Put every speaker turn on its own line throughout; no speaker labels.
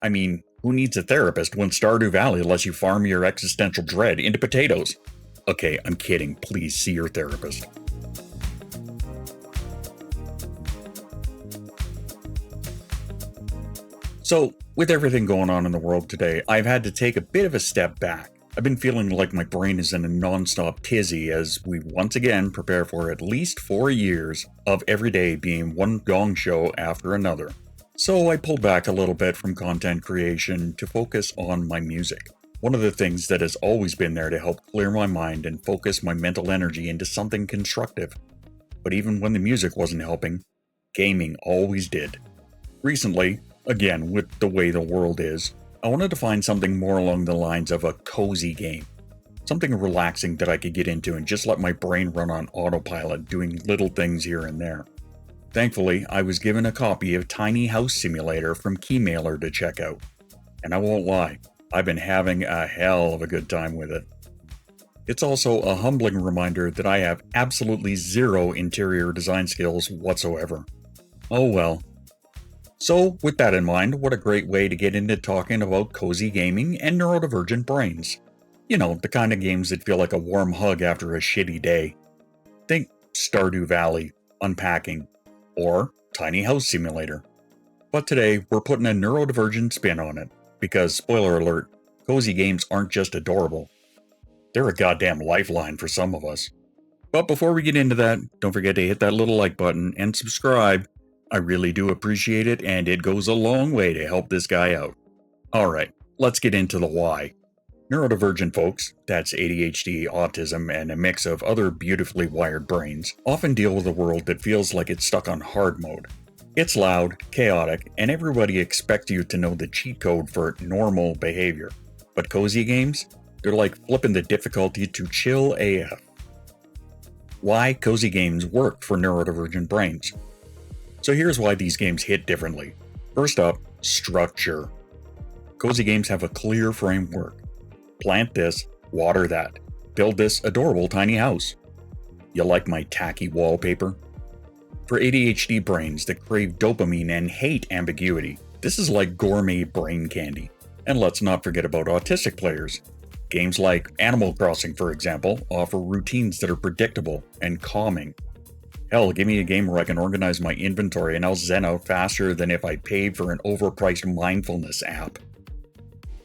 I mean, who needs a therapist when Stardew Valley lets you farm your existential dread into potatoes? Okay, I'm kidding. Please see your therapist. So, with everything going on in the world today, I've had to take a bit of a step back. I've been feeling like my brain is in a non-stop tizzy as we once again prepare for at least 4 years of every day being one gong show after another. So I pulled back a little bit from content creation to focus on my music. One of the things that has always been there to help clear my mind and focus my mental energy into something constructive. But even when the music wasn't helping, gaming always did. Recently, again with the way the world is, I wanted to find something more along the lines of a cozy game. Something relaxing that I could get into and just let my brain run on autopilot doing little things here and there. Thankfully, I was given a copy of Tiny House Simulator from Keymailer to check out. And I won't lie, I've been having a hell of a good time with it. It's also a humbling reminder that I have absolutely zero interior design skills whatsoever. Oh well. So, with that in mind, what a great way to get into talking about cozy gaming and neurodivergent brains. You know, the kind of games that feel like a warm hug after a shitty day. Think Stardew Valley, Unpacking, or Tiny House Simulator. But today, we're putting a neurodivergent spin on it, because, spoiler alert, cozy games aren't just adorable. They're a goddamn lifeline for some of us. But before we get into that, don't forget to hit that little like button and subscribe. I really do appreciate it, and it goes a long way to help this guy out. Alright, let's get into the why. Neurodivergent folks, that's ADHD, autism, and a mix of other beautifully wired brains, often deal with a world that feels like it's stuck on hard mode. It's loud, chaotic, and everybody expects you to know the cheat code for normal behavior. But cozy games? They're like flipping the difficulty to chill AF. Why cozy games work for neurodivergent brains. So here's why these games hit differently. First up, structure. Cozy games have a clear framework. Plant this, water that. Build this adorable tiny house. You like my tacky wallpaper? For ADHD brains that crave dopamine and hate ambiguity, this is like gourmet brain candy. And let's not forget about autistic players. Games like Animal Crossing, for example, offer routines that are predictable and calming. Hell, give me a game where I can organize my inventory and I'll zen out faster than if I paid for an overpriced mindfulness app.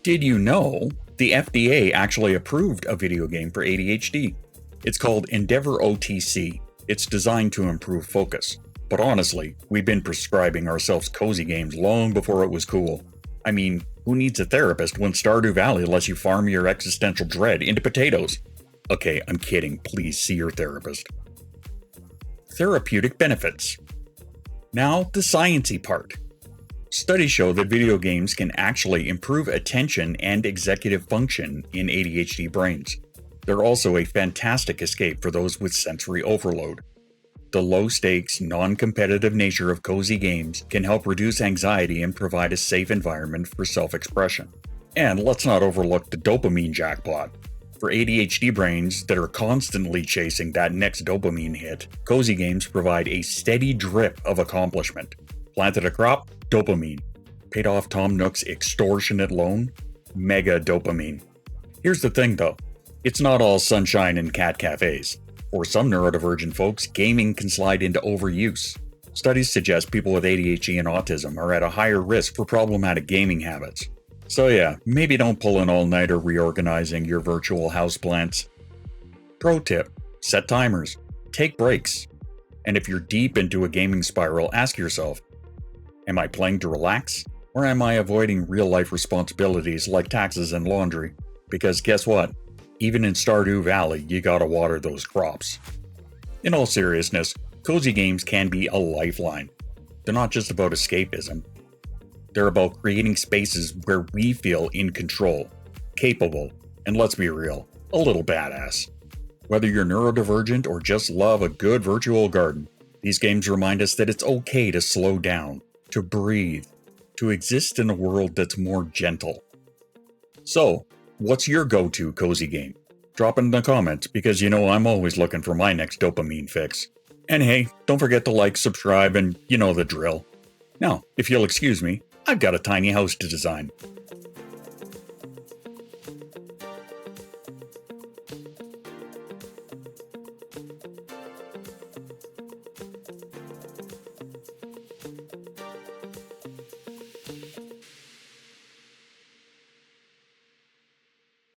Did you know the FDA actually approved a video game for ADHD? It's called Endeavor OTC. It's designed to improve focus. But honestly, we've been prescribing ourselves cozy games long before it was cool. I mean, who needs a therapist when Stardew Valley lets you farm your existential dread into potatoes? Okay, I'm kidding. Please see your therapist. Therapeutic Benefits. Now, the sciencey part. Studies show that video games can actually improve attention and executive function in ADHD brains. They're also a fantastic escape for those with sensory overload. The low-stakes, non-competitive nature of cozy games can help reduce anxiety and provide a safe environment for self-expression. And let's not overlook the dopamine jackpot. For ADHD brains that are constantly chasing that next dopamine hit, cozy games provide a steady drip of accomplishment. Planted a crop? Dopamine. Paid off Tom Nook's extortionate loan? Mega dopamine. Here's the thing though, it's not all sunshine and cat cafes. For some neurodivergent folks, gaming can slide into overuse. Studies suggest people with ADHD and autism are at a higher risk for problematic gaming habits. So yeah, maybe don't pull an all-nighter reorganizing your virtual houseplants. Pro tip, set timers, take breaks. And if you're deep into a gaming spiral, ask yourself, am I playing to relax? Or am I avoiding real-life responsibilities like taxes and laundry? Because guess what? Even in Stardew Valley, you gotta water those crops. In all seriousness, cozy games can be a lifeline. They're not just about escapism. They're about creating spaces where we feel in control, capable, and let's be real, a little badass. Whether you're neurodivergent or just love a good virtual garden, these games remind us that it's okay to slow down, to breathe, to exist in a world that's more gentle. So, what's your go-to cozy game? Drop it in the comments because you know I'm always looking for my next dopamine fix. And hey, don't forget to like, subscribe, and you know the drill. Now, if you'll excuse me, I've got a tiny house to design.